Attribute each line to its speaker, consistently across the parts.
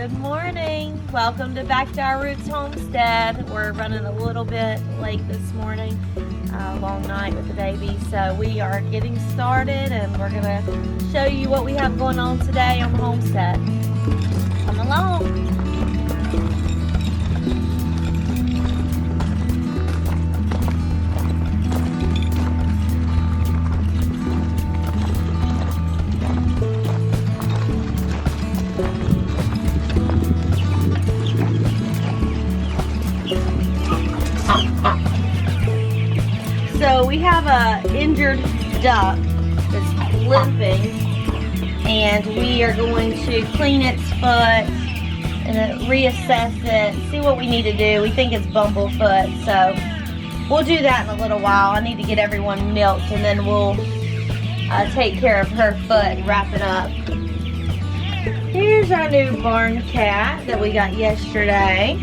Speaker 1: Good morning. Welcome to Back to Our Roots Homestead. We're running a little bit late this morning. Long night with the baby. So we are getting started and we're going to show you what we have going on today on the homestead. Come along. So we have a injured duck that's limping, and we are going to clean its foot and reassess it, see what we need to do. We think it's bumblefoot, so we'll do that in a little while. I need to get everyone milked, and then we'll take care of her foot and wrap it up. Here's our new barn cat that we got yesterday.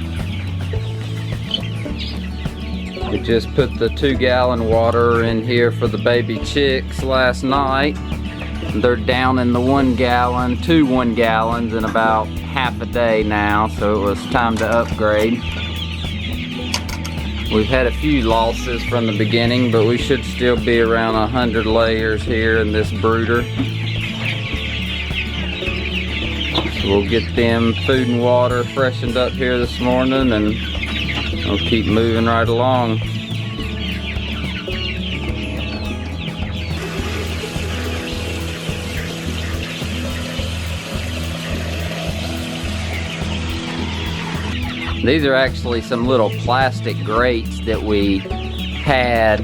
Speaker 2: We just put the 2-gallon water in here for the baby chicks last night. They're down in the 1 gallon, 2 1-gallons in about half a day now, so it was time to upgrade. We've had a few losses from the beginning, but we should still be around 100 layers here in this brooder. So we'll get them food and water freshened up here this morning, and we'll keep moving right along. These are actually some little plastic grates that we had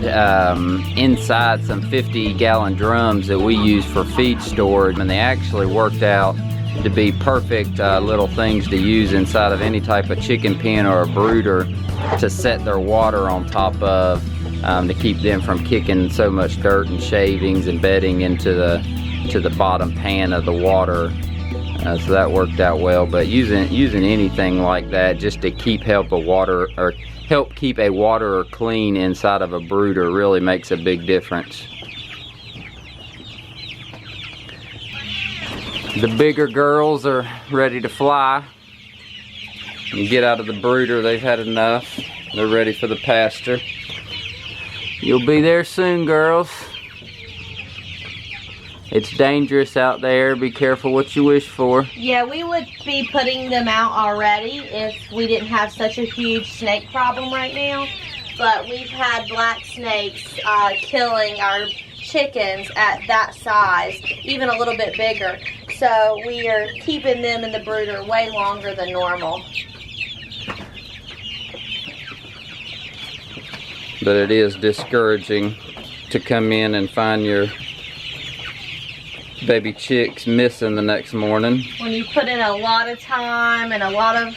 Speaker 2: inside some 50-gallon drums that we use for feed storage, and they actually worked out to be perfect little things to use inside of any type of chicken pen or a brooder to set their water on top of, to keep them from kicking so much dirt and shavings and bedding into the bottom pan of the water. So that worked out well. But using anything like that just to help keep a water clean inside of a brooder really makes a big difference. The bigger girls are ready to fly. You get out of the brooder, they've had enough. They're ready for the pasture. You'll be there soon, girls. It's dangerous out there. Be careful what you wish for.
Speaker 1: Yeah, we would be putting them out already if we didn't have such a huge snake problem right now. But we've had black snakes killing our chickens at that size, even a little bit bigger. So we are keeping them in the brooder way longer than normal.
Speaker 2: But it is discouraging to come in and find your baby chicks missing the next morning.
Speaker 1: When you put in a lot of time and a lot of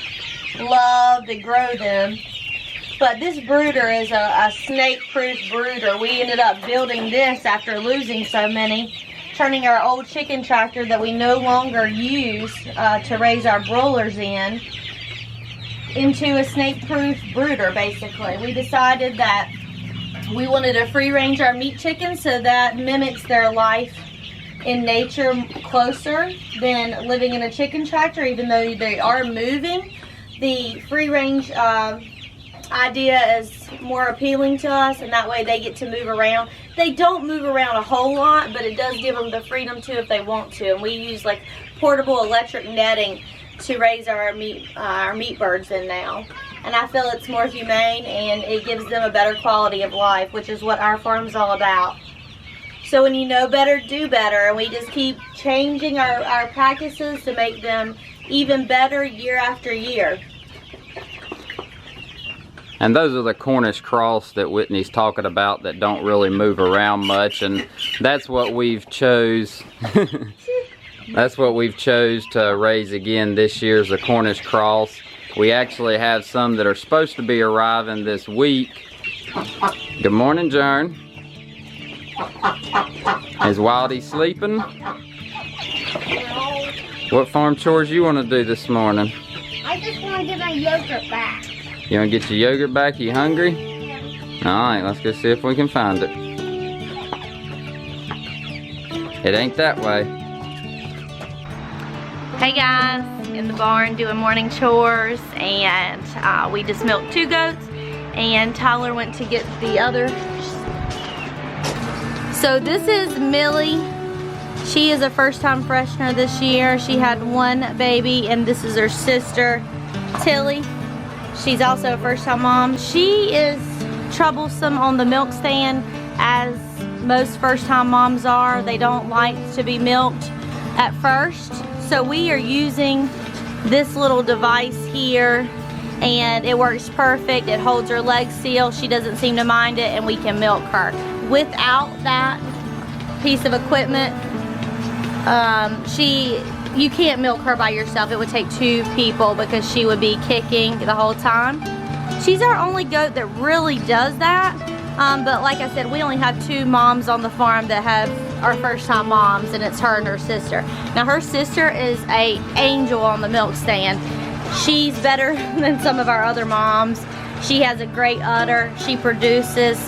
Speaker 1: love to grow them. But this brooder is a snake-proof brooder. We ended up building this after losing so many, turning our old chicken tractor that we no longer use to raise our broilers into a snake-proof brooder, basically. We decided that we wanted to free-range our meat chickens so that mimics their life in nature closer than living in a chicken tractor, even though they are moving. The free-range idea is more appealing to us, and that way they get to move around. They don't move around a whole lot, but it does give them the freedom to if they want to. And we use like portable electric netting to raise our meat birds in now. And I feel it's more humane and it gives them a better quality of life, which is what our farm's all about. So when you know better, do better, and we just keep changing our practices to make them even better year after year.
Speaker 2: And those are the Cornish cross that Whitney's talking about that don't really move around much, and that's what we've chose. That's what we've chose to raise again this year, is the Cornish cross. We actually have some that are supposed to be arriving this week. Good morning, Jern. Is Wildy sleeping? What farm chores you want to do this morning?
Speaker 3: I just want to get my yogurt back.
Speaker 2: You want to get your yogurt back? You hungry?
Speaker 3: Yeah.
Speaker 2: Alright, let's go see if we can find it. It ain't that way.
Speaker 1: Hey guys, in the barn doing morning chores, and we just milked 2 goats, and Tyler went to get the other. So this is Millie. She is a first-time freshener this year. She had 1 baby, and this is her sister, Tilly. She's also a first-time mom. She is troublesome on the milk stand, as most first-time moms are. They don't like to be milked at first. So we are using this little device here, and it works perfect. It holds her legs still. She doesn't seem to mind it, and we can milk her. Without that piece of equipment, you can't milk her by yourself. It would take 2 people because she would be kicking the whole time. She's our only goat that really does that. But like I said, we only have 2 moms on the farm that have our first time moms, and it's her and her sister. Now her sister is an angel on the milk stand. She's better than some of our other moms. She has a great udder. She produces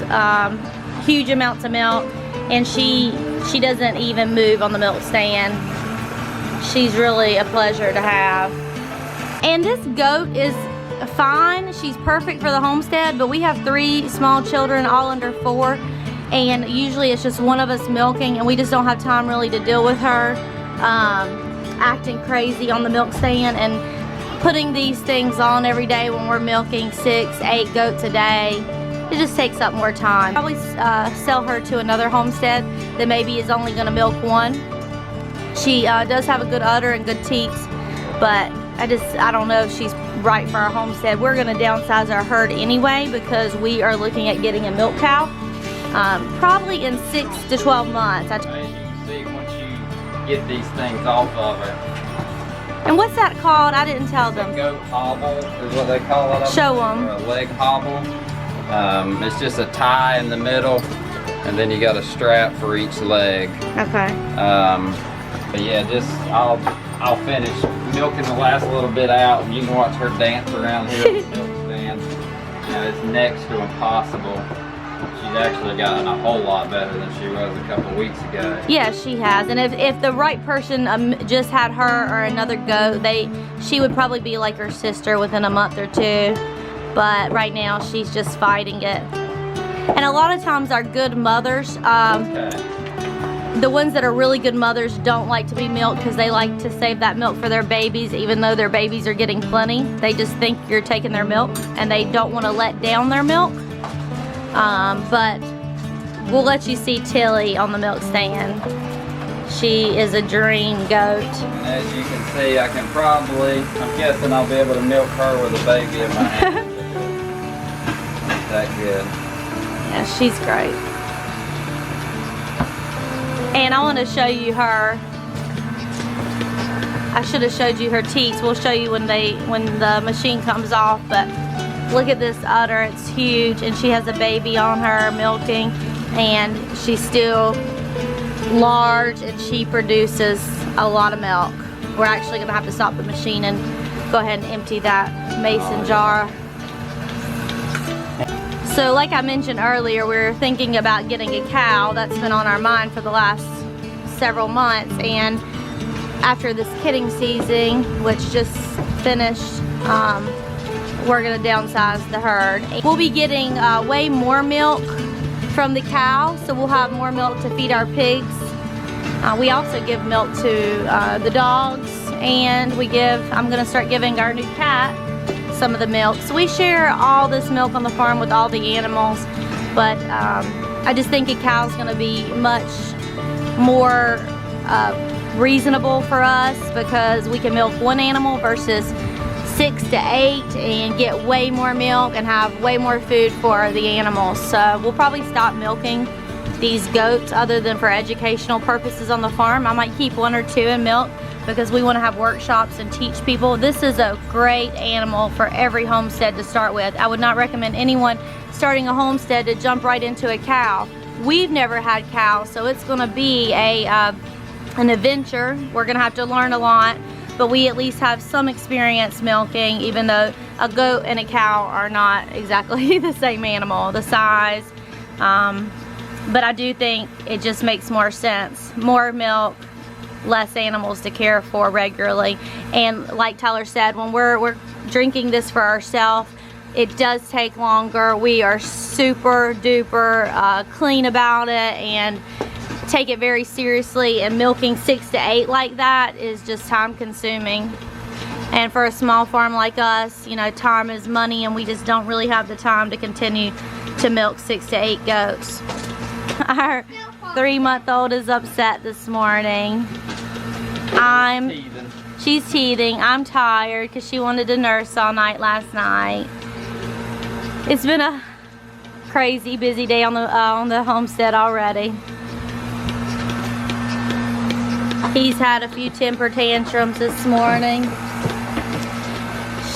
Speaker 1: huge amounts of milk, and she doesn't even move on the milk stand. She's really a pleasure to have. And this goat is fine. She's perfect for the homestead, but we have 3 small children, all under 4, and usually it's just one of us milking, and we just don't have time really to deal with her acting crazy on the milk stand, and putting these things on every day when we're milking 6, 8 goats a day. It just takes up more time. Probably sell her to another homestead that maybe is only going to milk 1. She does have a good udder and good teats, but I don't know if she's right for our homestead. We're going to downsize our herd anyway because we are looking at getting a milk cow probably in 6 to 12 months.
Speaker 2: As you can see, once you get these things off of her.
Speaker 1: And what's that called? I didn't tell them.
Speaker 2: A goat hobble is what they call it.
Speaker 1: Show them.
Speaker 2: Or a leg hobble. It's just a tie in the middle, and then you got a strap for each leg.
Speaker 1: Okay.
Speaker 2: But yeah, just I'll finish milking the last little bit out, and you can watch her dance around here on the milk stand. It's next to impossible. She's actually gotten a whole lot better than she was a couple weeks ago.
Speaker 1: Yeah, she has. And if the right person just had her or another goat, she would probably be like her sister within a month or 2. But right now she's just fighting it. And a lot of times our good mothers, the ones that are really good mothers don't like to be milked because they like to save that milk for their babies, even though their babies are getting plenty. They just think you're taking their milk, and they don't want to let down their milk. But we'll let you see Tilly on the milk stand. She is a dream goat.
Speaker 2: And as you can see, I'm guessing I'll be able to milk her with a baby in my hand. That good.
Speaker 1: Yeah, she's great. And I want to show you her. I should have showed you her teats. We'll show you when the machine comes off, but look at this udder. It's huge, and she has a baby on her milking, and she's still large, and she produces a lot of milk. We're actually going to have to stop the machine and go ahead and empty that mason jar. So like I mentioned earlier, we're thinking about getting a cow. That's been on our mind for the last several months, and after this kidding season, which just finished, we're going to downsize the herd. We'll be getting way more milk from the cow, so we'll have more milk to feed our pigs. We also give milk to the dogs, and I'm going to start giving our new cat some of the milk. So we share all this milk on the farm with all the animals, but I just think a cow's going to be much more reasonable for us because we can milk 1 animal versus 6 to 8 and get way more milk and have way more food for the animals. So we'll probably stop milking these goats other than for educational purposes on the farm. I might keep 1 or 2 in milk because we want to have workshops and teach people. This is a great animal for every homestead to start with. I would not recommend anyone starting a homestead to jump right into a cow. We've never had cows, so it's going to be an adventure. We're going to have to learn a lot, but we at least have some experience milking, even though a goat and a cow are not exactly the same animal, the size. But I do think it just makes more sense. More milk, less animals to care for regularly. And like Tyler said, when we're drinking this for ourselves, it does take longer. We are super duper clean about it and take it very seriously, and milking 6 to 8 like that is just time consuming. And for a small farm like us, you know, time is money, and we just don't really have the time to continue to milk 6 to 8 goats. Our 3-month-old is upset this morning. She's teething. I'm tired because she wanted to nurse all night last night. It's been a crazy busy day on the homestead already. He's had a few temper tantrums this morning.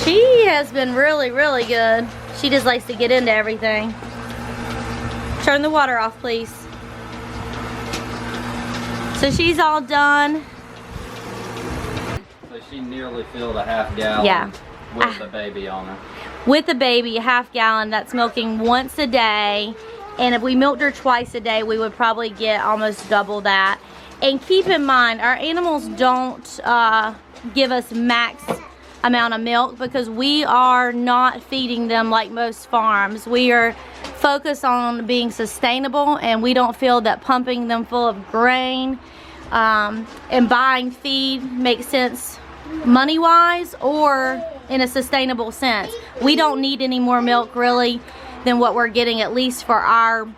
Speaker 1: She has been really, really good. She just likes to get into everything. Turn the water off, please. So she's all done.
Speaker 2: So she nearly filled a half gallon,
Speaker 1: yeah,
Speaker 2: with the baby on her.
Speaker 1: With the baby, a half gallon. That's milking once a day. And if we milked her twice a day, we would probably get almost double that. And keep in mind, our animals don't give us max amount of milk because we are not feeding them like most farms. We are focused on being sustainable, and we don't feel that pumping them full of grain and buying feed makes sense money-wise or in a sustainable sense. We don't need any more milk really than what we're getting, at least for our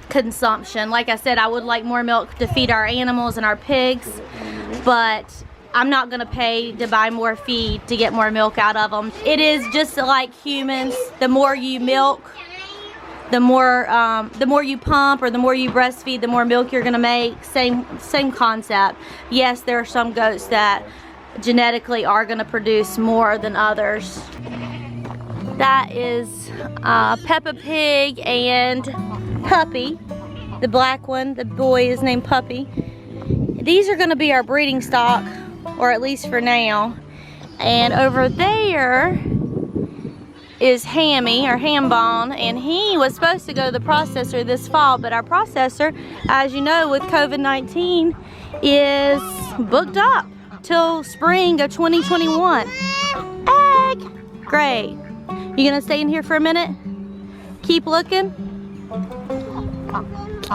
Speaker 1: consumption. Like I said, I would like more milk to feed our animals and our pigs, but I'm not gonna pay to buy more feed to get more milk out of them. It is just like humans. The more you milk, the more you pump or the more you breastfeed, the more milk you're gonna make. Same concept. Yes, there are some goats that genetically are gonna produce more than others. That is Peppa Pig and Puppy, the black one. The boy is named Puppy. These are gonna be our breeding stock, or at least for now. And over there is Hammy, or Hambone, and he was supposed to go to the processor this fall, but our processor, as you know, with COVID-19, is booked up till spring of 2021. Egg! Great. You gonna stay in here for a minute? Keep looking?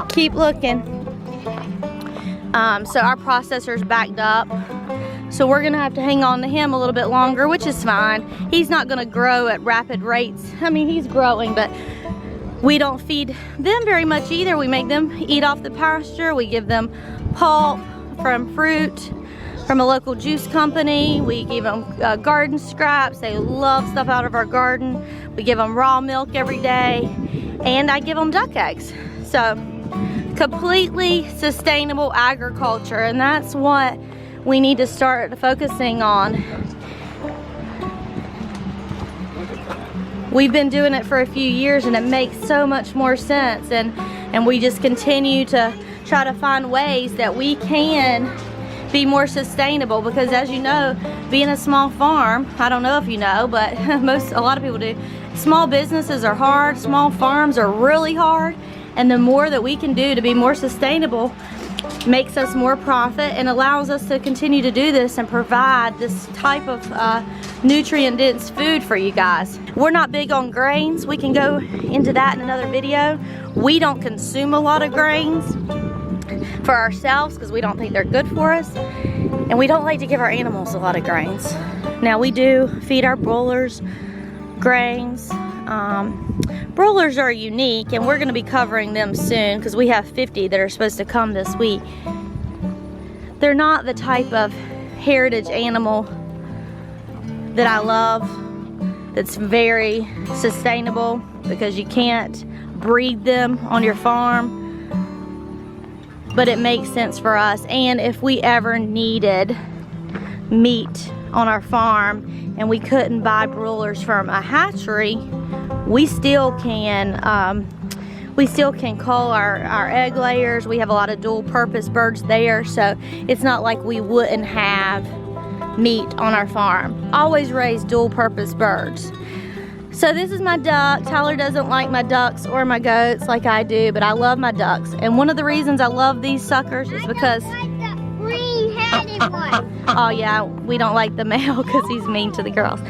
Speaker 1: Keep looking. So our processor's backed up. So we're gonna have to hang on to him a little bit longer, which is fine. He's not gonna grow at rapid rates. I mean, he's growing, but we don't feed them very much either. We make them eat off the pasture. We give them pulp from fruit from a local juice company. We give them garden scraps. They love stuff out of our garden. We give them raw milk every day, and I give them duck eggs. So completely sustainable agriculture, and that's what we need to start focusing on. We've been doing it for a few years, and it makes so much more sense, and we just continue to try to find ways that we can be more sustainable, because as you know, being a small farm, I don't know if you know, but a lot of people do, small businesses are hard, small farms are really hard, and the more that we can do to be more sustainable makes us more profit and allows us to continue to do this and provide this type of nutrient-dense food for you guys. We're not big on grains. We can go into that in another video. We don't consume a lot of grains for ourselves because we don't think they're good for us, and we don't like to give our animals a lot of grains. Now we do feed our broilers grains. Broilers are unique, and we're going to be covering them soon because we have 50 that are supposed to come this week. They're not the type of heritage animal that I love, that's very sustainable, because you can't breed them on your farm, but it makes sense for us. And if we ever needed meat on our farm and we couldn't buy broilers from a hatchery, we still can cull our egg layers. We have a lot of dual purpose birds there, so it's not like we wouldn't have meat on our farm. Always raise dual purpose birds. So this is my duck. Tyler doesn't like my ducks or my goats like I do, but I love my ducks. And one of the reasons I love these suckers is because
Speaker 3: I like the green anyone.
Speaker 1: Oh yeah, we don't like the male because he's mean to the girls.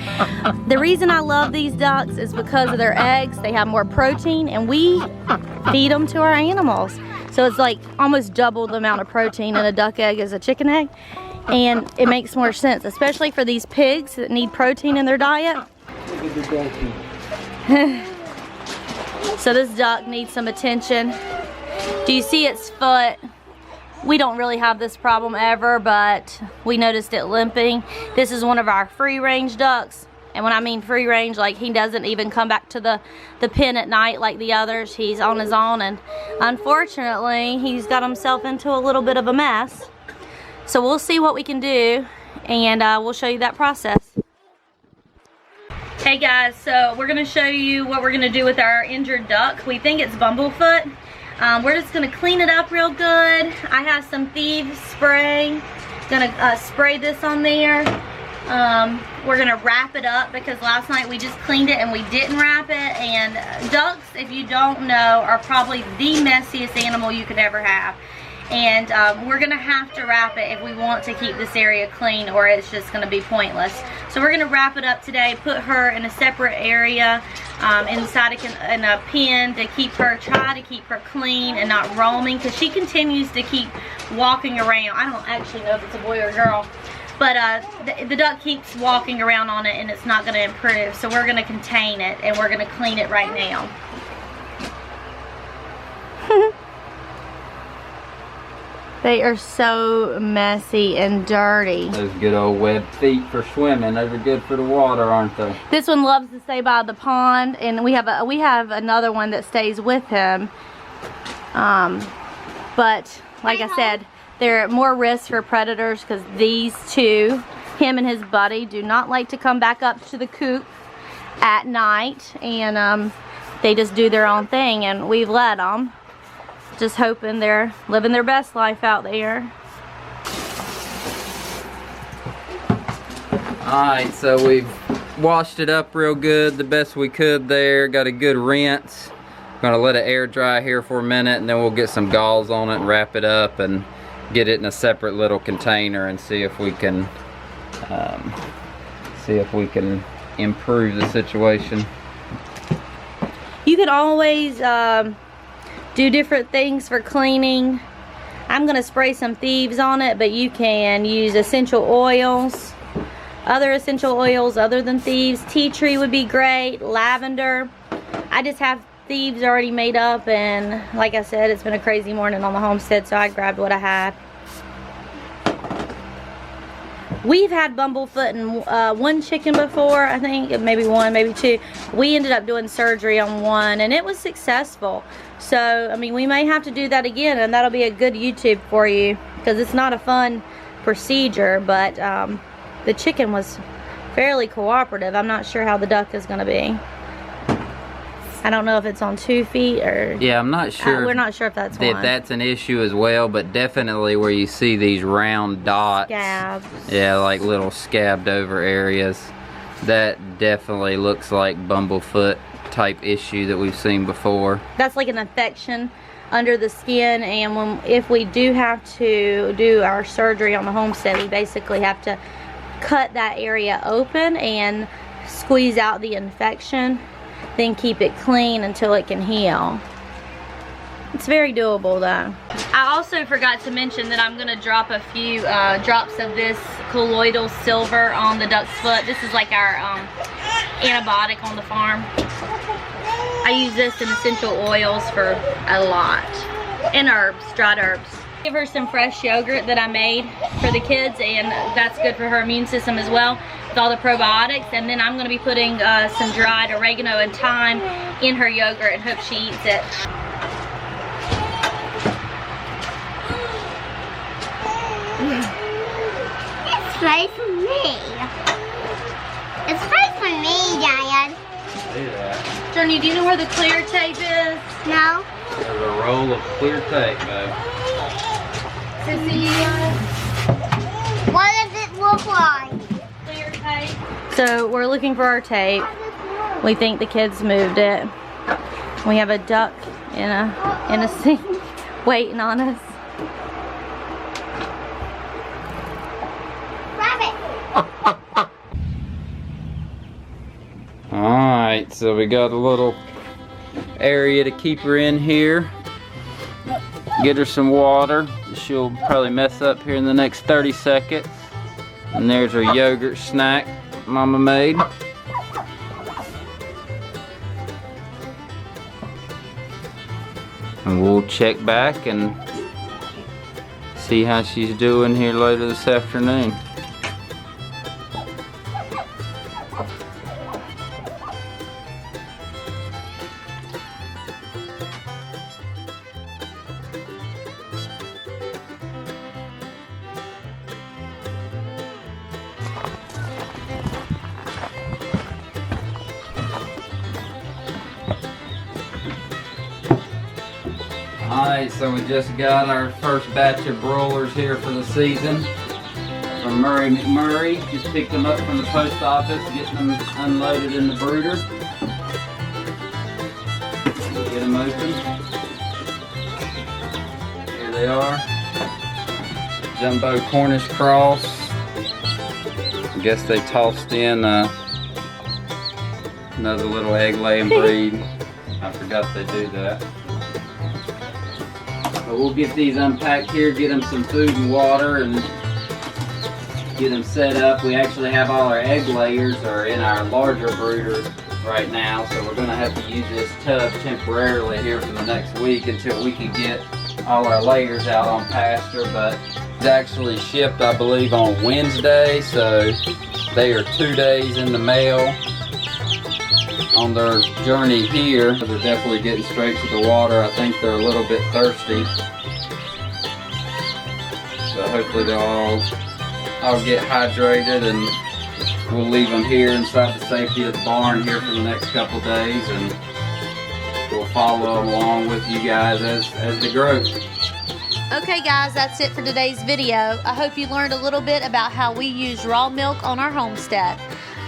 Speaker 1: The reason I love these ducks is because of their eggs. They have more protein and we feed them to our animals. So it's like almost double the amount of protein in a duck egg as a chicken egg. And it makes more sense, especially for these pigs that need protein in their diet. So this duck needs some attention. Do you see its foot? We don't really have this problem ever, but we noticed it limping. This is one of our free range ducks. And when I mean free range, like he doesn't even come back to the pen at night like the others. He's on his own, and unfortunately, he's got himself into a little bit of a mess. So we'll see what we can do, and we'll show you that process. Hey guys, so we're gonna show you what we're gonna do with our injured duck. We think it's bumblefoot. We're just gonna clean it up real good. I have some thieves spray. Gonna spray this on there. We're gonna wrap it up because last night we just cleaned it and we didn't wrap it. And ducks, if you don't know, are probably the messiest animal you could ever have. And we're gonna have to wrap it if we want to keep this area clean, or it's just gonna be pointless. So we're gonna wrap it up today, put her in a separate area inside in a pen to try to keep her clean and not roaming, because she continues to keep walking around. I don't actually know if it's a boy or a girl, but the duck keeps walking around on it and it's not gonna improve. So we're gonna contain it and we're gonna clean it right now. They are so messy and dirty.
Speaker 2: Those good old webbed feet for swimming. Those are good for the water, aren't they?
Speaker 1: This one loves to stay by the pond, and we have another one that stays with him. But like I said, they're at more risk for predators because these two, him and his buddy, do not like to come back up to the coop at night, and they just do their own thing, and we've let them. Just hoping they're living their best life out there.
Speaker 2: Alright, so we've washed it up real good, the best we could there. Got a good rinse. Gonna let it air dry here for a minute, and then we'll get some gauze on it and wrap it up and get it in a separate little container and see if we can improve the situation.
Speaker 1: You could always do different things for cleaning. I'm gonna spray some thieves on it, but you can use essential oils, other essential oils other than thieves. Tea tree would be great, lavender. I just have thieves already made up, and like I said, it's been a crazy morning on the homestead, so I grabbed what I had. We've had bumblefoot in one chicken before, I think, maybe one, maybe two. We ended up doing surgery on one, and it was successful. So, I mean, we may have to do that again, and that'll be a good YouTube for you, because it's not a fun procedure, but the chicken was fairly cooperative. I'm not sure how the duck is going to be. I don't know if it's on 2 feet or...
Speaker 2: Yeah, I'm not sure.
Speaker 1: We're not sure if that's
Speaker 2: if
Speaker 1: one.
Speaker 2: that's an issue as well, but definitely where you see these round dots.
Speaker 1: Scabs.
Speaker 2: Yeah, like little scabbed over areas. That definitely looks like bumblefoot type issue that we've seen before.
Speaker 1: That's like an infection under the skin, and if we do have to do our surgery on the homestead, we basically have to cut that area open and squeeze out the infection, then keep it clean until it can heal. It's very doable though. I also forgot to mention that I'm going to drop a few drops of this colloidal silver on the duck's foot. This is like our antibiotic on the farm. I use this in essential oils for a lot. And herbs, dried herbs. Give her some fresh yogurt that I made for the kids, and that's good for her immune system as well, with all the probiotics. And then I'm going to be putting some dried oregano and thyme in her yogurt and hope she eats it.
Speaker 3: It's right for me. It's right for me, Dad.
Speaker 1: Journey, do you know where the clear tape is?
Speaker 3: No?
Speaker 2: There's a roll of clear tape, though.
Speaker 1: Sissy,
Speaker 3: What does it look like?
Speaker 1: clear tape. So we're looking for our tape. We think the kids moved it. We have a duck in a sink waiting on us.
Speaker 2: Alright, so we got a little area to keep her in here. Get her some water. She'll probably mess up here in the next 30 seconds. And there's her yogurt snack Mama made. And we'll check back and see how she's doing here later this afternoon. Alright, so we just got our first batch of broilers here for the season from Murray McMurray. Just picked them up from the post office, getting them unloaded in the brooder. Get them open. Here they are. Jumbo Cornish cross. I guess they tossed in another little egg laying breed. I forgot they do that. But we'll get these unpacked here, get them some food and water, and get them set up. We actually have all our egg layers are in our larger brooder right now, so we're going to have to use this tub temporarily here for the next week until we can get all our layers out on pasture. But it's actually shipped, I believe, on Wednesday, so they are 2 days in the mail on their journey here. They're definitely getting straight to the water. I think they're a little bit thirsty. So hopefully they'll all get hydrated, and we'll leave them here inside the safety of the barn here for the next couple days, and we'll follow along with you guys as they grow.
Speaker 1: Okay guys, that's it for today's video. I hope you learned a little bit about how we use raw milk on our homestead.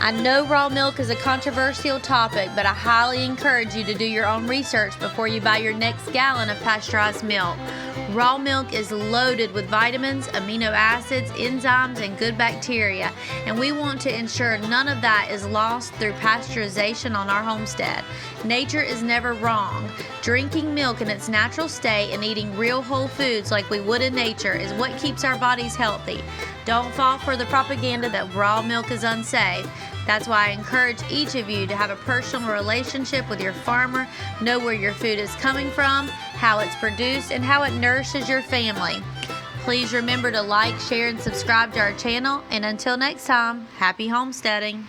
Speaker 1: I know raw milk is a controversial topic, but I highly encourage you to do your own research before you buy your next gallon of pasteurized milk. Raw milk is loaded with vitamins, amino acids, enzymes, and good bacteria, and we want to ensure none of that is lost through pasteurization on our homestead. Nature is never wrong. Drinking milk in its natural state and eating real whole foods like we would in nature is what keeps our bodies healthy. Don't fall for the propaganda that raw milk is unsafe. That's why I encourage each of you to have a personal relationship with your farmer, know where your food is coming from, how it's produced, and how it nourishes your family. Please remember to like, share, and subscribe to our channel. And until next time, happy homesteading.